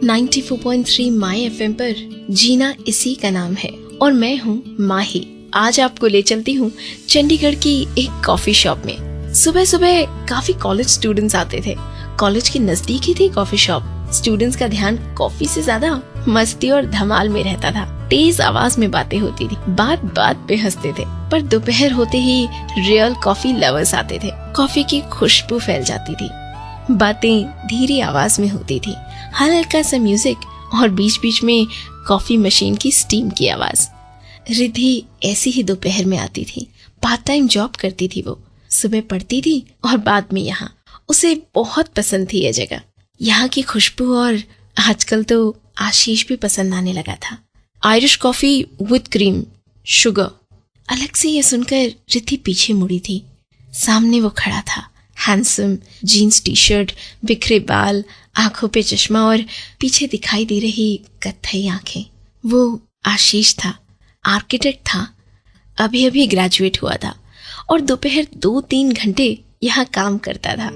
94.3 माई FM पर जीना इसी का नाम है और मैं हूँ माही। आज आपको ले चलती हूँ चंडीगढ़ की एक कॉफी शॉप में। सुबह सुबह काफी कॉलेज स्टूडेंट्स आते थे। कॉलेज के नजदीक ही थी कॉफी शॉप। स्टूडेंट्स का ध्यान कॉफी से ज्यादा मस्ती और धमाल में रहता था। तेज आवाज में बातें होती थी, बात बात पे हंसते थे। पर दोपहर होते ही रियल कॉफी लवर्स आते थे। कॉफी की खुशबू फैल जाती थी, बातें धीरे आवाज में होती थी, हल्का सा म्यूजिक और बीच बीच में कॉफी मशीन की स्टीम की आवाज। रिद्धि ऐसी ही दोपहर में आती थी। पार्ट टाइम जॉब करती थी वो। सुबह पढ़ती थी और बाद में यहाँ। उसे बहुत पसंद थी यह जगह, यहाँ की खुशबू, और आजकल तो आशीष भी पसंद आने लगा था। Irish coffee with cream sugar. अलग से ये सुनकर रिद्धि पीछे मुड़ी थी। सामने वो खड़ा था, हैंडसम, जीन्स टी शर्ट, बिखरे बाल, आंखों पे चश्मा और पीछे दिखाई दे रही कत्थई आंखें। वो आशीष था, आर्किटेक्ट था, अभी अभी ग्रेजुएट हुआ था और दोपहर 2-3 घंटे यहाँ काम करता था।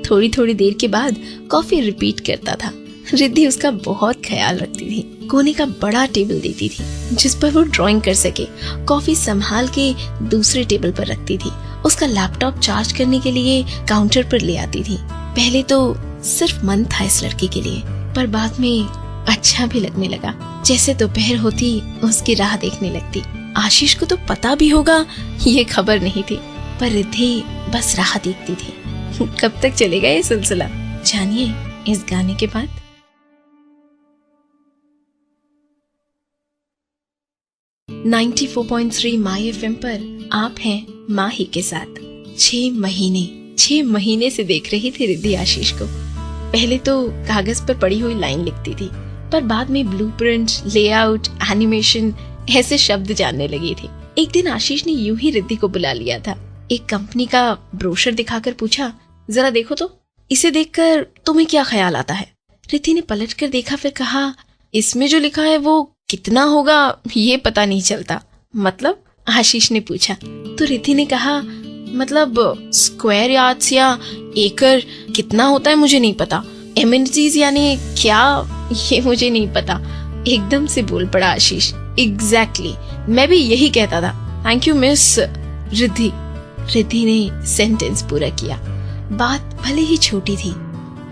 थोड़ी थोड़ी देर के बाद कॉफी रिपीट करता था। रिद्धि उसका बहुत ख्याल रखती थी। कोने का बड़ा टेबल देती थी जिस पर वो ड्राइंग कर सके। कॉफी संभाल के दूसरे टेबल पर रखती थी। उसका लैपटॉप चार्ज करने के लिए काउंटर पर ले आती थी। पहले तो सिर्फ मन था इस लड़की के लिए, पर बाद में अच्छा भी लगने लगा। जैसे दोपहर होती उसकी राह देखने लगती। आशीष को तो पता भी होगा ये खबर नहीं थी, पर रिद्धि बस राह देखती थी। कब तक चलेगा ये सिलसिला, जानिए इस गाने के बाद। .3 माई एफएम पर आप हैं माही के साथ। 6 महीने से देख रही थी रिद्धि आशीष को। पहले तो कागज पर पड़ी हुई लाइन लिखती थी, पर बाद में ब्लूप्रिंट, लेआउट, एनिमेशन ऐसे शब्द जानने लगी थी। एक दिन आशीष ने यूं ही रिद्धि को बुला लिया था। एक कंपनी का ब्रोशर दिखाकर पूछा, जरा देखो तो, इसे देखकर तुम्हें क्या ख्याल आता है। रिद्धि ने पलटकर देखा, फिर कहा, इसमें जो लिखा है वो कितना होगा ये पता नहीं चलता। मतलब, आशीष ने पूछा। तो रिद्धि ने कहा, मतलब स्क्वायर यार्ड्स या एकड़ कितना होता है मुझे नहीं पता। एमिनिटीज यानी क्या, ये मुझे नहीं पता। एकदम से बोल पड़ा आशीष। एग्जैक्टली, मैं भी यही कहता था। Thank you miss Riddhi. Riddhi ने सेंटेंस पूरा किया। बात भले ही छोटी थी,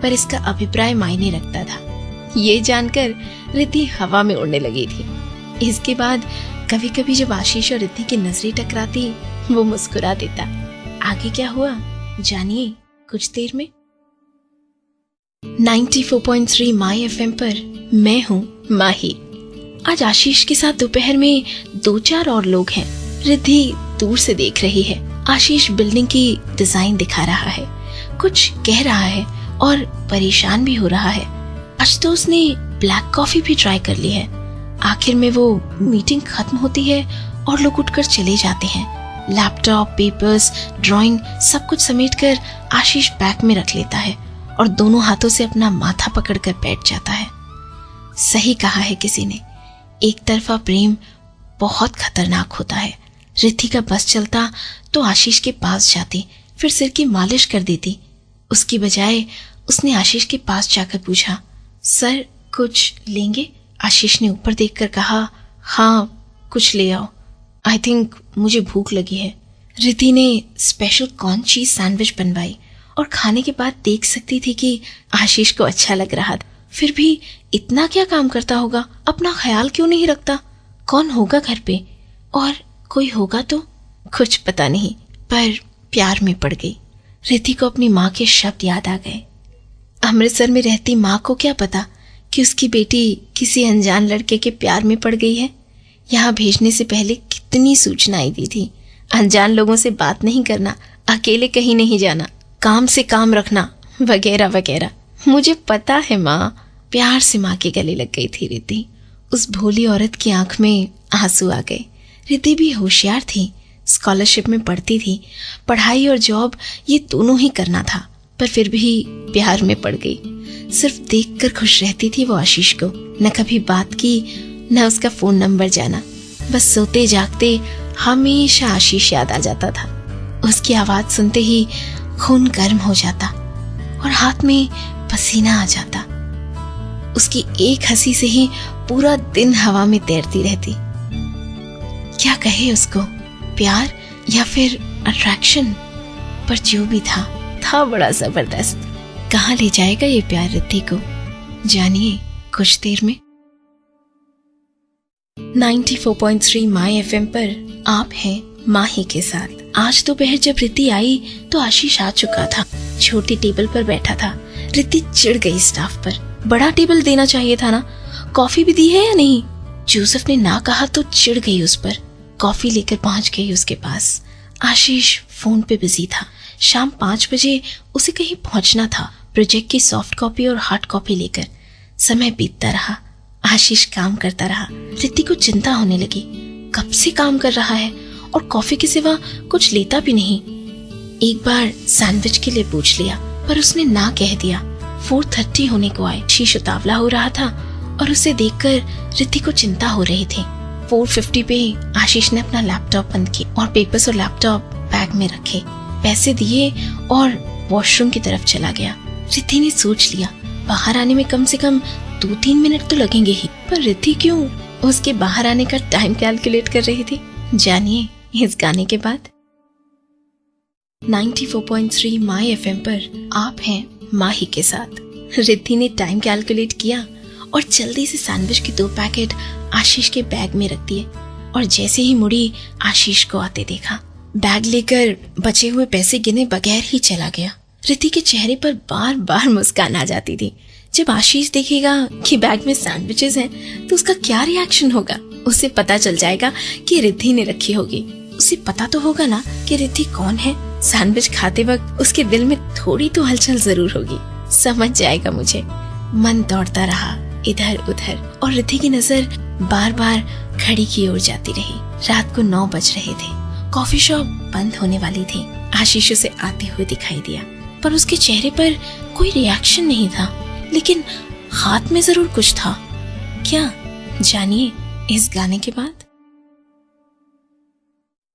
पर इसका अभिप्राय मायने रखता था। ये जानकर रिद्धि हवा में उड़ने लगी थी। इसके बाद कभी कभी जब आशीष और रिद्धि की नजरें टकराती, वो मुस्कुरा देता। आगे क्या हुआ जानिए कुछ देर में। 94.3 माई एफएम पर मैं हूँ माही। आज आशीष के साथ दोपहर में 2-4 और लोग हैं। रिद्धि दूर से देख रही है। आशीष बिल्डिंग की डिजाइन दिखा रहा है, कुछ कह रहा है और परेशान भी हो रहा है। आज तो उसने ब्लैक कॉफी भी ट्राई कर ली है। आखिर में वो मीटिंग खत्म होती है और लोग उठकर चले जाते हैं। लैपटॉप, पेपर्स, ड्राइंग सब कुछ समेटकर आशीष बैग में रख लेता है और दोनों हाथों से अपना माथा पकड़कर बैठ जाता है। सही कहा है किसी ने, एक तरफा प्रेम बहुत खतरनाक होता है। रिद्धि का बस चलता तो आशीष के पास जाती, फिर सिर की मालिश कर देती। उसकी बजाय उसने आशीष के पास जाकर पूछा, सर कुछ लेंगे? आशीष ने ऊपर देखकर कहा, हाँ कुछ ले आओ। आई थिंक मुझे भूख लगी है। रिद्धि ने स्पेशल कॉर्न चीज सैंडविच बनवाई और खाने के बाद देख सकती थी कि आशीष को अच्छा लग रहा था। फिर भी इतना क्या काम करता होगा, अपना ख्याल क्यों नहीं रखता? कौन होगा घर पे, और कोई होगा तो? कुछ पता नहीं, पर प्यार में पड़ गई। रिद्धि को अपनी माँ के शब्द याद आ गए। अमृतसर में रहती माँ को क्या पता कि उसकी बेटी किसी अनजान लड़के के प्यार में पड़ गई है। यहाँ भेजने से पहले कितनी सूचनाएं दी थी, अनजान लोगों से बात नहीं करना, अकेले कहीं नहीं जाना, काम से काम रखना, वगैरह वगैरह। मुझे पता है माँ। प्यार से माँ के गले लग गई थी रिद्धि। उस भोली औरत की आंख में आंसू आ गए। रिद्धि भी होशियार थी, स्कॉलरशिप में पढ़ती थी। पढ़ाई और जॉब ये दोनों ही करना था, पर फिर भी प्यार में पड़ गई। सिर्फ देखकर खुश रहती थी वो आशीष को। न कभी बात की, न उसका फोन नंबर जाना। बस सोते जागते हमेशा आशीष याद आ जाता था। उसकी आवाज सुनते ही खून गर्म हो जाता और हाथ में पसीना आ जाता। उसकी एक हंसी से ही पूरा दिन हवा में तैरती रहती। क्या कहे उसको, प्यार या फिर अट्रैक्शन? पर जो भी था बड़ा जबरदस्त। कहाँ ले जाएगा ये प्यार रिद्धि को, जानिए कुछ देर में। 94.3 माय एफएम पर आप हैं माही के साथ। आज दोपहर जब रिद्धि आई तो आशीष आ चुका था, छोटी टेबल पर बैठा था। रिद्धि चिढ़ गई स्टाफ पर, बड़ा टेबल देना चाहिए था ना, कॉफी भी दी है या नहीं? जोसेफ ने ना कहा तो चिढ़ गई उस पर। कॉफी लेकर पहुंच गई उसके पास। आशीष फोन पे बिजी था। शाम 5 बजे उसे कहीं पहुंचना था, प्रोजेक्ट की सॉफ्ट कॉपी और हार्ड कॉपी लेकर। समय बीतता रहा, आशीष काम करता रहा। रिद्धि को चिंता होने लगी, कब से काम कर रहा है और कॉफी के सिवा कुछ लेता भी नहीं। एक बार सैंडविच के लिए पूछ लिया पर उसने ना कह दिया। 4:30 होने को आए। आशीष उतावला हो रहा था और उसे देखकर रिद्धि को चिंता हो रही थी। 4:50 पे आशीष ने अपना लैपटॉप बंद किया और पेपर्स और लैपटॉप बैग में रखे, पैसे दिए और वॉशरूम की तरफ चला गया। रिद्धि ने सोच लिया बाहर आने में कम से कम 2-3 मिनट तो लगेंगे ही, पर रिद्धि क्यों उसके बाहर आने का टाइम कैलकुलेट कर रही थी, जानिए इस गाने के बाद। 94.3 माय एफएम पर आप हैं माही के साथ। रिद्धि ने टाइम कैलकुलेट किया और जल्दी से सैंडविच के 2 पैकेट आशीष के बैग में रख दिए और जैसे ही मुड़ी आशीष को आते देखा। बैग लेकर बचे हुए पैसे गिने बगैर ही चला गया। रिद्धि के चेहरे पर बार बार मुस्कान आ जाती थी। जब आशीष देखेगा कि बैग में सैंडविचेस हैं तो उसका क्या रिएक्शन होगा? उसे पता चल जाएगा कि रिद्धि ने रखी होगी। उसे पता तो होगा ना कि रिद्धि कौन है। सैंडविच खाते वक्त उसके दिल में थोड़ी तो हलचल जरूर होगी। समझ जाएगा मुझे। मन दौड़ता रहा इधर उधर और रिद्धि की नजर बार बार घड़ी की ओर जाती रही। रात को 9 बज रहे थे। कॉफी शॉप बंद होने वाली थी। आशीष उसे आते हुए दिखाई दिया पर उसके चेहरे पर कोई रिएक्शन नहीं था, लेकिन हाथ में जरूर कुछ था। क्या, जानिए इस गाने के बाद।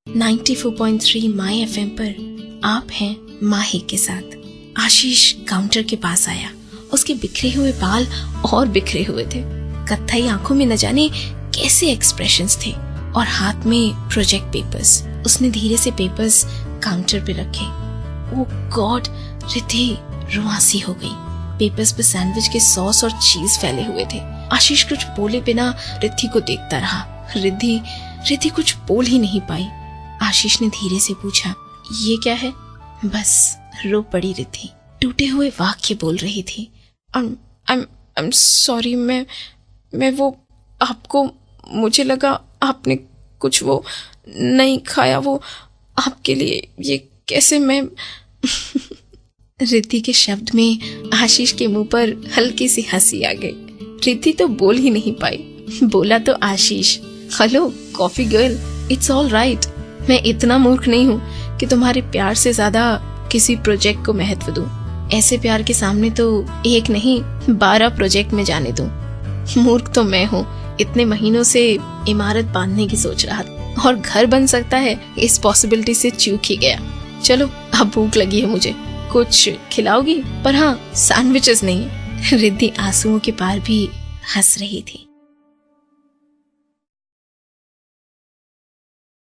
94.3 माय एफएम पर आप हैं माही के साथ। आशीष काउंटर के पास आया। उसके बिखरे हुए बाल और बिखरे हुए थे। कत्थई आंखों में न जाने कैसे एक्सप्रेशंस थे और हाथ में प्रोजेक्ट पेपर्स। उसने धीरे से पेपर्स काउंटर पे रखे। ओह गॉड, रिद्धि रुआंसी हो गई। पेपर्स पे सैंडविच के सॉस और चीज फैले हुए थे। आशीष कुछ बोले बिना रिद्धि को देखता रहा। रिद्धि कुछ बोल ही नहीं पाई। आशीष ने धीरे से पूछा, ये क्या है? बस रो पड़ी रिद्धि। टूटे हुए वाक्य बोल रही थी। I'm sorry, मैं वो आपको, मुझे लगा आपने कुछ वो नहीं खाया, वो आपके लिए, ये कैसे मैं रिद्धि के शब्द में आशीष के मुंह पर हल्की सी हंसी आ गई। रिद्धि तो बोल ही नहीं पाई। बोला तो Ashish, hello coffee girl, it's all right. मैं इतना मूर्ख नहीं हूँ कि तुम्हारे प्यार से ज्यादा किसी प्रोजेक्ट को महत्व दूं। ऐसे प्यार के सामने तो एक नहीं 12 प्रोजेक्ट में जाने दूं। मूर्ख तो मैं हूँ, इतने महीनों से इमारत बांधने की सोच रहा था और घर बन सकता है इस पॉसिबिलिटी से चूक ही गया। चलो अब भूख लगी है मुझे, कुछ खिलाओगी? पर हाँ, सैंडविचेस नहीं। रिद्धि आंसुओं के पार भी हंस रही थी।